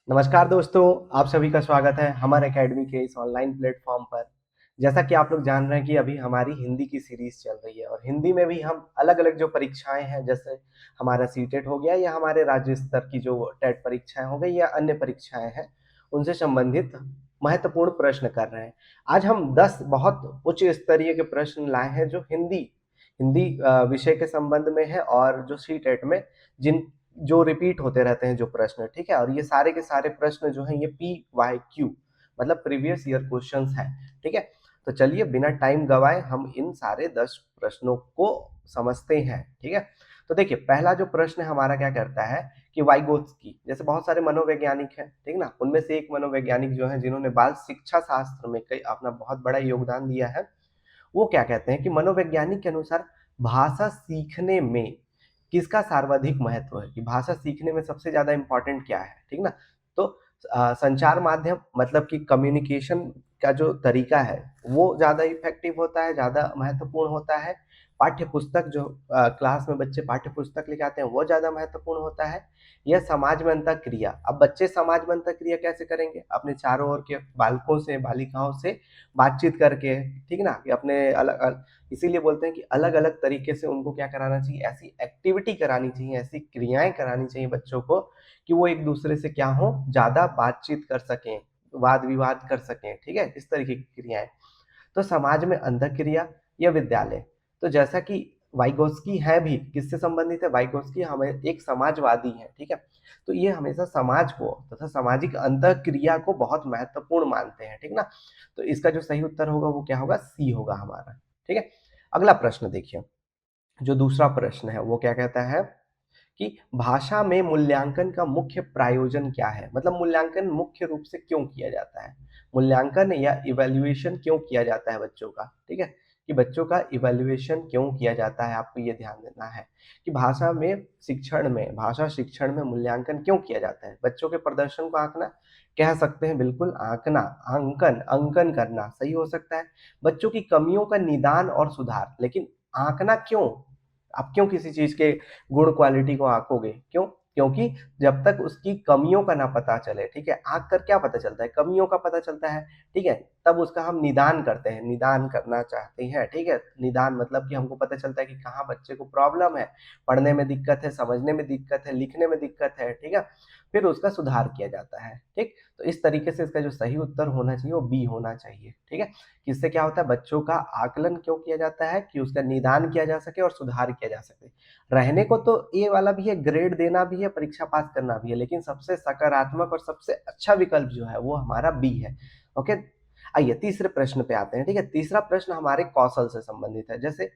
नमस्कार दोस्तों, आप सभी का स्वागत है हमारे एकेडमी के इस ऑनलाइन प्लेटफॉर्म पर। जैसा कि आप लोग जान रहे हैं कि अभी हमारी हिंदी की सीरीज चल रही है और हिंदी में भी हम अलग-अलग जो परीक्षाएँ हैं, जैसे हमारा सीटेट हो गया या हमारे राज्य स्तर की जो टेट परीक्षाएँ हो गई या अन्य परीक्षाएँ हैं, उनसे संबंधित महत्वपूर्ण प्रश्न कर रहे हैं। आज हम 10 बहुत उच्च स्तरीय के प्रश्न लाए हैं जो हिंदी हिंदी विषय के संबंध में है और जो सीटेट में जिन जो रिपीट होते रहते हैं जो प्रश्न, ठीक है? और ये सारे के सारे प्रश्न जो हैं ये पीवाईक्यू मतलब प्रीवियस ईयर क्वेश्चंस हैं, ठीक है? तो चलिए बिना टाइम गँवाए हम इन सारे 10 प्रश्नों को समझते हैं, ठीक है? तो देखिए पहला जो प्रश्न हमारा क्या करता है कि वाइगोत्स्की जैसे बहुत सारे मनोवैज्ञानिक हैं, ठीक ना? उनमें से एक मनोवैज्ञानिक जो हैं जिन्होंने बाल शिक्षा शास्त्र में कई अपना बहुत बड़ा योगदान दिया है, वो क्या कहते हैं कि मनोवैज्ञानिक के अनुसार भाषा सीखने में किसका सर्वाधिक महत्व है कि भाषा सीखने में सबसे ज़्यादा इम्पोर्टेंट क्या है, ठीक ना? तो संचार माध्यम मतलब कि कम्युनिकेशन का जो तरीका है, वो ज़्यादा इफ़ेक्टिव होता है, ज़्यादा महत्वपूर्ण होता है। पाठ्य पुस्तक जो क्लास में बच्चे पाठ्य पुस्तक लेके आते हैं, वो ज़्यादा महत्वपूर्ण होता है या समाज में अंतःक्रिया? अब बच्चे समाज में अंतःक्रिया कैसे करेंगे? अपने चारों ओर के बालकों से, बालिकाओं से बातचीत करके, ठीक ना? कि अपने इसीलिए बोलते हैं कि अलग-अलग तरीके से उनको क्या कराना चाहिए, ऐसी एक्टिविटी करानी चाहिए, ऐसी क्रियाएँ करानी चाहिए बच्चों को कि वो एक-दूसरे से क्या हों, ज़्यादा बातचीत कर सकें, वाद-विवाद कर सकें, ठीक है? इस तरीके की क्रियाएँ। तो समाज में अंतःक्रिया या विद्यालय, तो जैसा कि वाइगोत्स्की है भी, किससे संबंधित है? वाइगोत्स्की हमें एक समाजवादी हैं, ठीक है? तो ये हमेशा समाज को तथा सामाजिक अंतःक्रिया को बहुत महत्वपूर्ण मानते हैं, ठीक ना? तो इसका जो सही उत्तर होगा वो क्या होगा? सी होगा हमारा, ठीक है? अगला प्रश्न देखिए, जो दूसरा प्रश्न है वो क्या कहता है कि भाषा में मूल्यांकन का मुख्य प्रायोजन क्या है? मतलब मूल्यांकन मुख्य रूप से क्यों किया जाता है? मूल्यांकन या इवैल्यूएशन क्यों किया जाता है बच्चों का, ठीक है? कि बच्चों का इवैल्यूएशन क्यों किया जाता है, आपको ये ध्यान देना है कि भाषा शिक्षण में मूल्यांकन क्यों किया जाता है? बच्चों के प्रदर्शन को आँकना, कह सकते हैं बिल्कुल आँकना, अंकन करना सही हो सकता है। बच्चों की कमियों का निदान और सुधार, लेकिन आँकना क्यों? आप क्यों किसी चीज़ के गुण क्वालिटी को आँकोगे, क्यों? क्योंकि जब तक उसकी कमियों का ना पता चले, ठीक है? आँक कर क्या पता चलता है? कमियों का पता चलता है, ठीक है? तब उसका हम निदान करते हैं, निदान करना चाहते हैं, ठीक है? निदान मतलब कि हमको पता चलता है कि कहाँ बच्चे को प्रॉब्लम है, पढ़ने में दिक्कत है, समझने में दिक्कत है, लिखने में दिक्कत है, ठीक है? फिर उसका सुधार किया जाता है, ठीक? तो इस तरीके से इसका जो सही उत्तर होना चाहिए वो बी होना चाहिए, ठीक है? कि इससे क्या होता है बच्चों का आकलन क्यों किया जाता है कि उसका निदान किया जा सके और सुधार किया जा सके। रहने को तो ए वाला भी है, ग्रेड देना भी है, परीक्षा पास करना भी है, लेकिन सबसे सकारात्मक और सबसे अच्छा विकल्प जो है वो हमारा बी है। ओके? आइए तीसरे प्रश्न पे आते हैं, ठीक है? तीसरा प्रश्न हमारे कौशल से संबंधित है। जैसे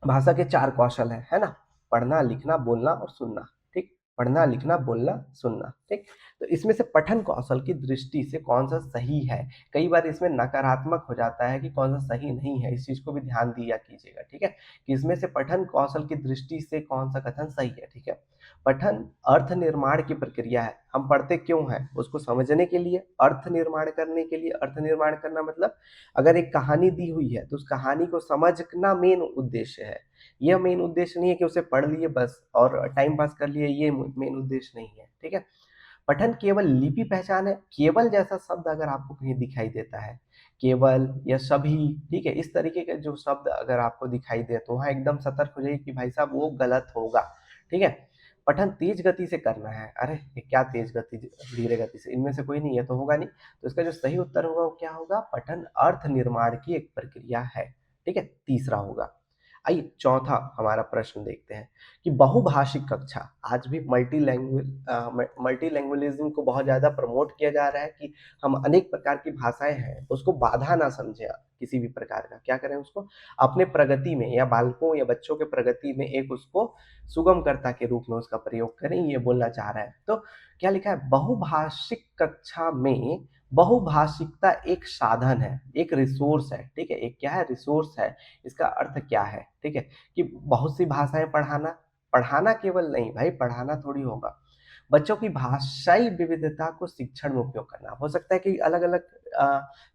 भाषा के 4 कौशल हैं, है ना? पढ़ना, लिखना, बोलना और सुनना, ठीक? पढ़ना, लिखना, बोलना, सुनना, ठीक? तो इसमें से पठन कौशल की दृष्टि से कौन-सा सही है? कई बार इसमें नकारात्मक हो जाता है कि कौन-सा सही नहीं है, इस चीज़ को भी ध्यान दिया कीजिएगा, ठीक है? कि इसमें से पठन कौशल की दृष्टि से कौन-सा कथन सही है, ठीक है? पठन अर्थ निर्माण की प्रक्रिया है, हम पढ़ते क्यों हैं? उसको समझने के लिए, अर्थ निर्माण करने के लिए, अर्थ निर्माण करना मतलब अगर एक कहानी दी हुई है तो उस कहानी को समझना मेन उद्देश्य है। यह मेन उद्देश्य नहीं है कि उसे पढ़ लिए बस और टाइम पास कर लिए, ये मेन उद्देश्य नहीं है, ठीक है? पठन केवल लिपि पहचान है, केवल जैसा शब्द अगर आपको कहीं दिखाई देता है, केवल या सभी, ठीक है? इस तरीके के जो शब्द अगर आपको दिखाई दे तो वहाँ एकदम सतर्क हो जाइए कि भाई साहब वो गलत होगा, ठीक है? पठन तेज गति से करना है, अरे! ये क्या तेज गति धीरे गति से, इनमें से कोई नहीं है तो होगा नहीं। तो इसका जो सही उत्तर होगा वो क्या होगा? पठन अर्थ निर्माण की एक प्रक्रिया है, ठीक है? तीसरा होगा। आइए चौथा हमारा प्रश्न देखते हैं कि बहुभाषिक कक्षा आज भी मल्टीलैंग्वेलिज्म को बहुत ज़्यादा प्रमोट किया जा रहा है कि हम अनेक प्रकार की भाषाएँ हैं, उसको बाधा ना समझें किसी भी प्रकार का। क्या करें उसको? अपने प्रगति में या बालकों या बच्चों के प्रगति में एक उसको सुगमकर्ता के रूप में उसका प्रयोग करें, ये बोलना चाह रहा है। तो क्या लिखा है? बहुभाषिक कक्षा में बहुभाषिकता एक साधन है, एक रिसोर्स है, ठीक है? एक क्या है? रिसोर्स है। इसका अर्थ क्या है? ठीक है? कि बहुत सी भाषाएँ पढ़ाना, पढ़ाना केवल नहीं भाई, पढ़ाना थोड़ी होगा। बच्चों की भाषाई विविधता को शिक्षण में उपयोग करना। हो सकता है कि अलग-अलग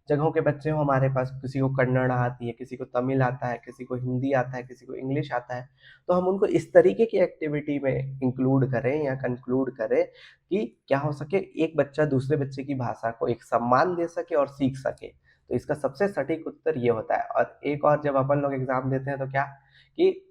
जगहों के बच्चे हों हमारे पास, किसी को कन्नड़ आती है, किसी को तमिल आता है, किसी को हिंदी आता है, किसी को इंग्लिश आता है। तो हम उनको इस तरीके की एक्टिविटी में इंक्लूड करें या कंक्लूड करें कि क्या हो सके, एक बच्चा दूसरे बच्चे की भाषा को एक सम्मान दे सके और सीख सके। तो इसका सबसे सटीक उत्तर ये होता है। और एक और, जब अपन लोग एग्ज़ाम देते हैं तो क्या, कि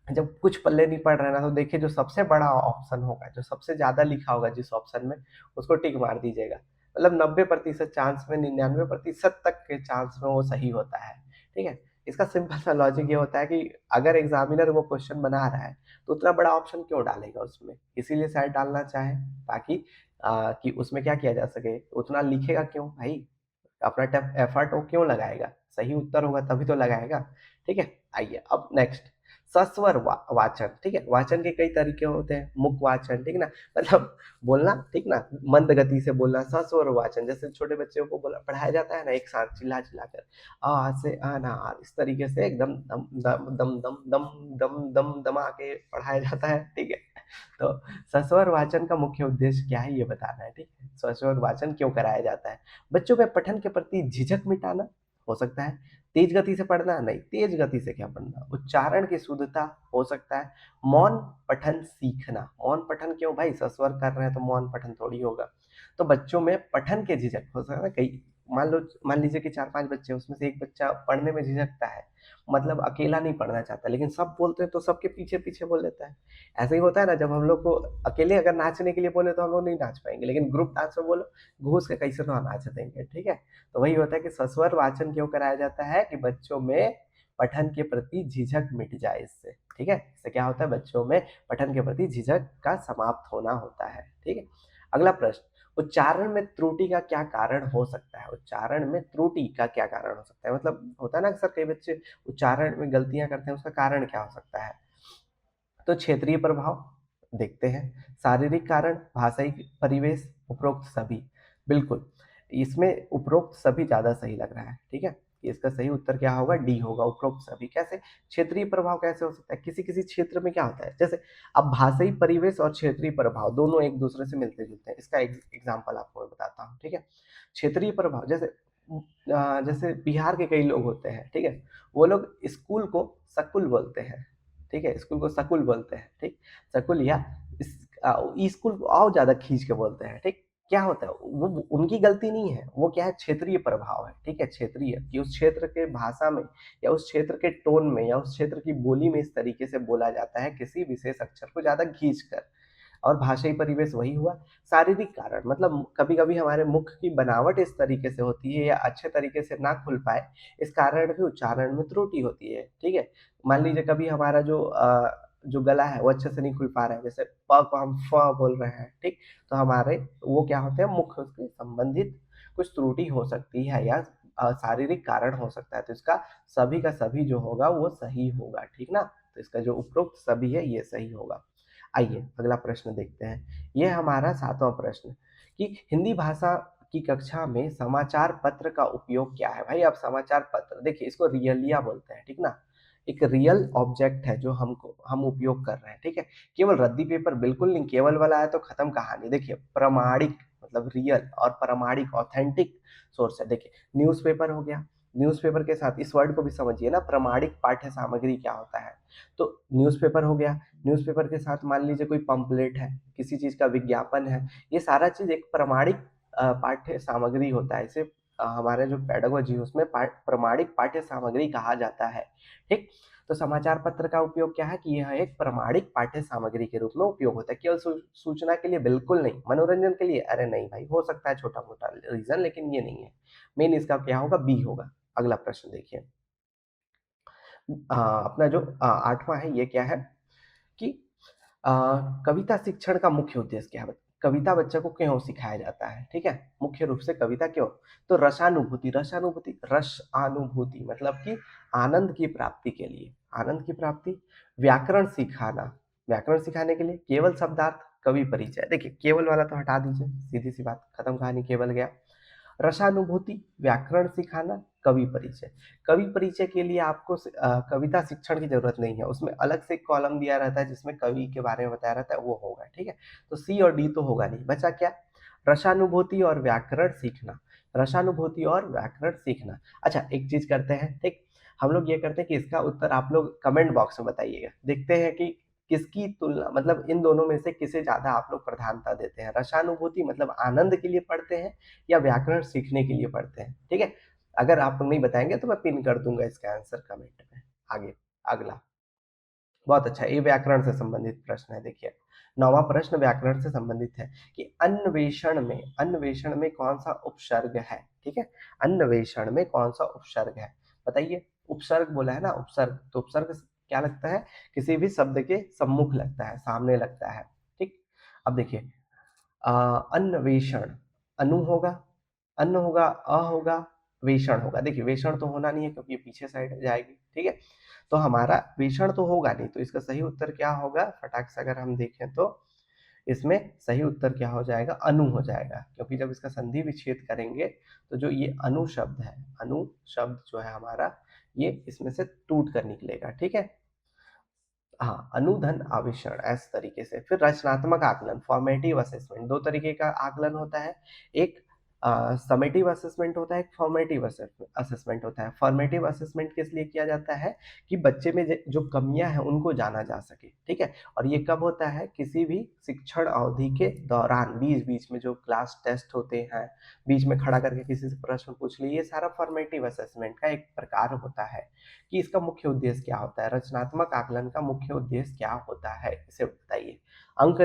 जब कुछ पल्ले नहीं पड़ रहा है ना, तो देखिए जो सबसे बड़ा ऑप्शन होगा, जो सबसे ज़्यादा लिखा होगा जिस ऑप्शन में, उसको टिक मार दीजिएगा। मतलब 90% चांस में, 99% तक के चांस में वो सही होता है, ठीक है? इसका सिंपल सा लॉजिक ये होता है कि अगर एग्ज़ामिनर वो क्वेश्चन बना रहा है, तो उतना बड़ा ऑप्शन क्यों डालेगा उसमें? इसीलिए शायद डालना चाहे, ताकि कि उसमें क्या किया जा सके, उतना लिखेगा क्यों भाई? अपना एफर्ट वो क्यों लगाएगा? सही उत्तर होगा तभी तो लगाएगा, ठीक है? आइए अब नेक्स्ट, सस्वर वाचन, ठीक है? वाचन के कई तरीके होते हैं, मुख वाचन, ठीक ना? मतलब बोलना, ठीक ना? मंद गति से बोलना, सस्वर वाचन, जैसे छोटे बच्चों को बोला पढ़ाया जाता है ना एक साथ चिल्ला-चिल्ला कर, आ से अनार, इस तरीके से एकदम दम दम दम दम दम दम दम दमा के पढ़ाया जाता है, ठीक है? तो सस्वर वाचन का मुख्य उद्देश्य क्या है, ये बताना है, ठीक है? सस्वर वाचन क्यों कराया जाता है? बच्चों में पठन के प्रति झिझक मिटाना, हो सकता है। तेज गति से पढ़ना, नहीं, तेज गति से क्या पढ़ना? उच्चारण की शुद्धता, हो सकता है। मौन पठन सीखना, मौन पठन क्यों भाई, सस्वर कर रहे हैं तो मौन पठन थोड़ी होगा। तो बच्चों में पठन के झिझक, हो सकता है कई, मान लीजिए कि 4-5 बच्चे हैं, उसमें से एक बच्चा पढ़ने में झिझकता है, मतलब अकेला नहीं पढ़ना चाहता, लेकिन सब बोलते हैं तो सबके पीछे-पीछे बोल लेता है। ऐसे ही होता है ना, जब हम लोग को अकेले अगर नाचने के लिए बोले तो हम लोग नहीं नाच पाएँगे, लेकिन ग्रुप डांस में बोलो, घूस के कैसे ना नाच देंगे, ठीक है? तो वही होता है कि सस्वर वाचन क्यों कराया जाता है, कि बच्चों में पठन के प्रति झिझक मिट जाए इससे, ठीक है? इससे क्या होता है, बच्चों में पठन के प्रति झिझक का समाप्त होना होता है, ठीक है? अगला प्रश्न, उच्चारण में त्रुटि का क्या कारण हो सकता है? उच्चारण में त्रुटि का क्या कारण हो सकता है? मतलब होता है ना, अक्सर कई बच्चे उच्चारण में गलतियाँ करते हैं, उसका कारण क्या हो सकता है? तो क्षेत्रीय प्रभाव देखते हैं, शारीरिक कारण, भाषाई परिवेश, उपरोक्त सभी। बिल्कुल, इसमें उपरोक्त सभी ज़्यादा सही लग रहा है, ठीक है? इसका सही उत्तर क्या होगा, डी होगा, उपरोक्त सभी। कैसे? क्षेत्रीय प्रभाव कैसे हो सकता है? किसी-किसी क्षेत्र में क्या होता है, जैसे अब भाषाई परिवेश और क्षेत्रीय प्रभाव दोनों एक-दूसरे से मिलते-जुलते हैं। इसका एग्ज़ाम्पल आपको मैं बताता हूँ, ठीक है? क्षेत्रीय प्रभाव, जैसे बिहार के कई लोग होते हैं, ठीक है? वो लोग स्कूल को सकुल बोलते हैं, ठीक है? स्कूल को सकुल बोलते हैं, ठीक? सकुल या स्कूल को और ज़्यादा खींच के बोलते हैं, ठीक? क्या होता है, वो उनकी गलती नहीं है, वो क्या है, क्षेत्रीय प्रभाव है, ठीक है? क्षेत्रीय, कि उस क्षेत्र के भाषा में या उस क्षेत्र के टोन में या उस क्षेत्र की बोली में इस तरीके से बोला जाता है किसी विशेष अक्षर को ज़्यादा खींच कर। और भाषाई परिवेश वही हुआ। शारीरिक कारण, मतलब कभी-कभी हमारे मुख की बनावट इस तरीके से होती है या अच्छे तरीके से ना खुल पाए, इस कारण भी उच्चारण में त्रुटि होती है, ठीक है? मान लीजिए कभी हमारा जो गला है वो अच्छे से नहीं खुल पा रहा है, जैसे प को हम फ बोल रहे हैं, ठीक? तो हमारे वो क्या होते हैं, मुख से संबंधित कुछ त्रुटि हो सकती है या शारीरिक कारण हो सकता है, तो इसका सभी का सभी जो होगा वो सही होगा, ठीक ना? तो इसका जो उपरोक्त सभी है ये सही होगा। आइए अगला प्रश्न देखते हैं। ये हमारा 7वां प्रश्न, कि हिंदी भाषा की कक्षा में समाचार पत्र का उपयोग क्या है? भाई अब समाचार पत्र, देखिए इसको रियलिया बोलते हैं, ठीक ना? एक रियल ऑब्जेक्ट है जो हम उपयोग कर रहे हैं, ठीक है? केवल रद्दी पेपर बिल्कुल नहीं, केवल वाला है तो खत्म कहानी। देखिए प्रामाणिक, मतलब रियल और प्रामाणिक, ऑथेंटिक सोर्स है। देखिए न्यूज़पेपर हो गया, न्यूज़पेपर के साथ इस वर्ड को भी समझिए ना, प्रामाणिक पाठ्य सामग्री क्या होता है? तो न्यूज़पेपर हो गया, न्यूज़पेपर के साथ मान लीजिए कोई पम्पलेट है, किसी चीज़ का विज्ञापन है, ये सारा चीज़ एक प्रामाणिक पाठ्य सामग्री होता है। इसे हमारे जो पेडागोजी है उसमें प्रामाणिक पाठ्य सामग्री कहा जाता है, ठीक? तो समाचार पत्र का उपयोग क्या है, कि यह एक प्रामाणिक पाठ्य सामग्री के रूप में उपयोग होता है। केवल सूचना के लिए बिल्कुल नहीं, मनोरंजन के लिए अरे नहीं भाई, हो सकता है छोटा-मोटा रीज़न, लेकिन ये नहीं है। मेन इसका क्या होगा, बी होगा। अगला प्रश्न देखिए। अपना जो 8वां है, ये क्या है, कि अ, कविता शिक्षण का मुख्य उद्देश्य क्या है? कविता बच्चे को क्यों सिखाया जाता है, ठीक है? मुख्य रूप से कविता क्यों? तो रसानुभूति मतलब कि आनंद की प्राप्ति के लिए, आनंद की प्राप्ति, व्याकरण सिखाना, व्याकरण सिखाने के लिए, केवल शब्दार्थ, कवि परिचय। देखिए केवल वाला तो हटा दीजिए, सीधी सी बात, खत्म कहानी, केवल गया। रसानुभूति, व्याकरण सिखाना, कवि परिचय। कवि परिचय के लिए आपको कविता शिक्षण की ज़रूरत नहीं है, उसमें अलग से एक कॉलम दिया रहता है जिसमें कवि के बारे में बताया रहता है, वो होगा, ठीक है? तो सी और डी तो होगा नहीं, बचा क्या? रसानुभूति और व्याकरण सीखना, रसानुभूति और व्याकरण सीखना। अच्छा, एक चीज़ करते हैं, ठीक? हम लोग ये करते हैं कि इसका उत्तर आप लोग कमेंट बॉक्स में बताइएगा। देखते हैं कि किसकी तुलना मतलब इन दोनों में से किसे ज़्यादा आप लोग प्रधानता देते हैं? रसानुभूति मतलब आनंद के लिए पढ़ते हैं या व्याकरण सीखने के लिए पढ़ते हैं? ठीक है? अगर आप लोग नहीं बताएँगे तो मैं पिन कर दूँगा इसका आंसर कमेंट में। आगे, अगला। बहुत अच्छा, ये व्याकरण से संबंधित प्रश्न है देखिए। 9वां प्रश्न व्याकरण से संबंधित है कि अन्वेषण में कौन-सा उपसर्ग है? ठीक है? अन्वेषण में कौन-सा उपसर्ग है? बताइए। उपसर्ग बोला है ना, उपसर्ग, तो उपसर्ग क्या लगता है? किसी भी शब्द के सम्मुख लगता है, सामने लगता है। ठीक? अब देखिए अ, अन्वेषण, अनु होगा, अन्न होगा, होगा, वेषण होगा। देखिए वेषण तो होना नहीं है क्योंकि ये पीछे साइड जाएगी, ठीक है? तो हमारा वेषण तो होगा नहीं, तो इसका सही उत्तर क्या होगा? फटाक से अगर हम देखें तो इसमें सही उत्तर क्या हो जाएगा? अनु हो जाएगा, क्योंकि जब इसका संधि विच्छेद करेंगे तो जो ये अनु शब्द है, अनु शब्द जो है हमारा, ये इसमें से टूट कर निकलेगा, ठीक है? हाँ, अनुधन आवेषण ऐसे तरीके से। फिर रचनात्मक आकलन, फॉर्मेटिव असेसमेंट, 2 तरीके का आकलन होता है। एक समेटिव असेसमेंट होता है, एक फॉर्मेटिव असेसमेंट होता है। फॉर्मेटिव असेसमेंट किस लिए किया जाता है? कि बच्चे में जो कमियाँ हैं उनको जाना जा सके, ठीक है? और ये कब होता है? किसी भी शिक्षण अवधि के दौरान, बीच-बीच में जो क्लास टेस्ट होते हैं, बीच में खड़ा करके किसी से प्रश्न पूछ लिए, ये सारा फॉर्मेटिव असेसमेंट का एक प्रकार होता है। कि इसका मुख्य उद्देश्य क्या होता है? रचनात्मक आकलन का मुख्य उद्देश्य क्या होता है? इसे बताइए। अंक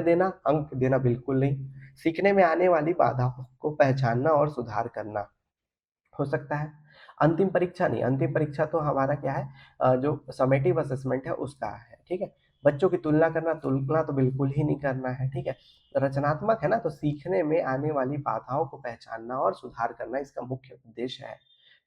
देना बिल्कुल नहीं। सीखने में आने वाली बाधाओं को पहचानना और सुधार करना हो सकता है। अंतिम परीक्षा नहीं, अंतिम परीक्षा तो हमारा क्या है, जो समेटिव असेसमेंट है उसका है, ठीक है? बच्चों की तुलना तो बिल्कुल ही नहीं करना है, ठीक है? रचनात्मक है ना, तो सीखने में आने वाली बाधाओं को पहचानना और सुधार करना इसका मुख्य उद्देश्य है,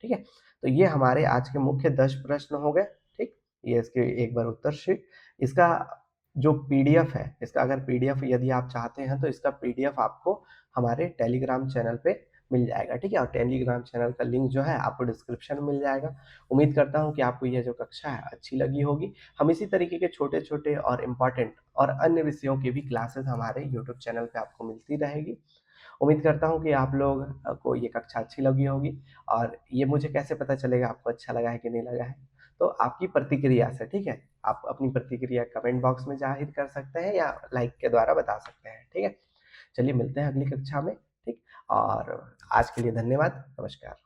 ठीक है? तो ये हमारे आज के मुख्य 10 प्रश्न हो गए, ठीक? ये इसके एक बार उत्तर शीट। इसका जो पीडीएफ है, इसका अगर पीडीएफ यदि आप चाहते हैं तो इसका पीडीएफ आपको हमारे टेलीग्राम चैनल पे मिल जाएगा, ठीक है? और टेलीग्राम चैनल का लिंक जो है आपको डिस्क्रिप्शन में मिल जाएगा। उम्मीद करता हूँ कि आपको ये जो कक्षा है अच्छी लगी होगी। हम इसी तरीके के छोटे-छोटे और इम्पोर्टेंट और अन्य विषयों की भी क्लासेस हमारे यूट्यूब चैनल पे आपको मिलती रहेगी। उम्मीद करता हूँ कि आप लोग को ये कक्षा अच्छी लगी होगी, और ये मुझे कैसे पता चलेगा आपको अच्छा लगा है कि नहीं लगा है? तो आपकी प्रतिक्रिया से, ठीक है? आप अपनी प्रतिक्रिया कमेंट बॉक्स में ज़ाहिर कर सकते हैं या लाइक के द्वारा बता सकते हैं, ठीक है? चलिए मिलते हैं अगली कक्षा में, ठीक? और आज के लिए धन्यवाद, नमस्कार।